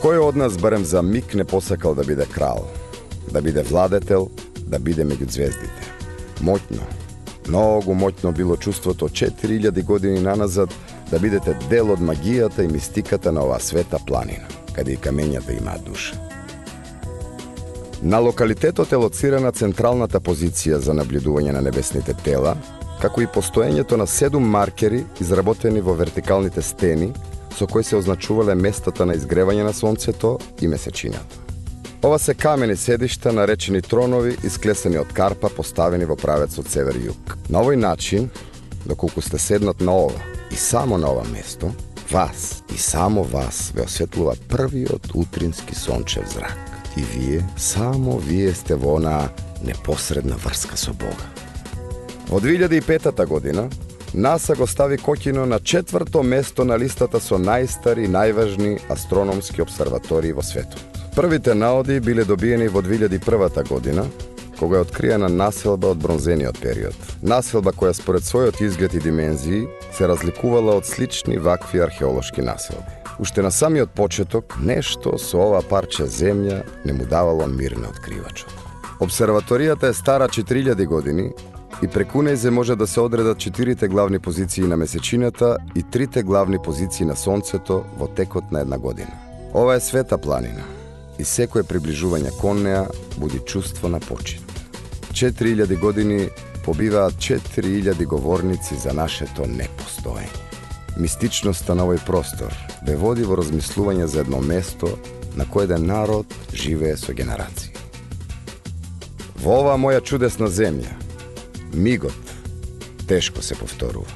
Кој од нас барем за миг не посакал да биде крал, да биде владетел, да биде меѓу звездите? Моќно, многу моќно било чувството 4000 години наназад да бидете дел од магијата и мистиката на оваа света планина, каде и камењата имаат душа. На локалитетот е лоцирана централната позиција за наблюдување на небесните тела, како и постоењето на 7 маркери изработени во вертикалните стени, со кои се означувале местата на изгревање на Сонцето и Месечината. Ова се камени седишта наречени тронови, исклесени од карпа, поставени во правец од север-југ. На овој начин, доколку сте седнат на ова и само на ова место, вас и само вас ве осветлува првиот утрински сончев зрак. И вие, само вие сте во онаа непосредна врска со Бога. Во 2005 година, НАСА го стави Кокино на 4-то место на листата со најстари и најважни астрономски обсерватории во светот. Првите наоди биле добиени во 2001 година, кога е откриена населба од бронзениот период. Населба која според својот изглед и димензии се разликувала од слични вакви археолошки населби. Уште на самиот почеток, нешто со ова парче земја не му давало мир на откривачот. Обсерваторијата е стара 4000 години и преку нејзе може да се одредат 4 главни позиции на Месечината и 3 главни позиции на Сонцето во текот на една година. Ова е света планина и секое приближување кон неа буди чувство на почит. 4000 години побиваат 4000 говорници за нашето непостоење. Мистичноста на овој простор бе води во размислување за едно место на кое еден народ живее со генерации. Во оваа моја чудесна земја, мигот тешко се повторува.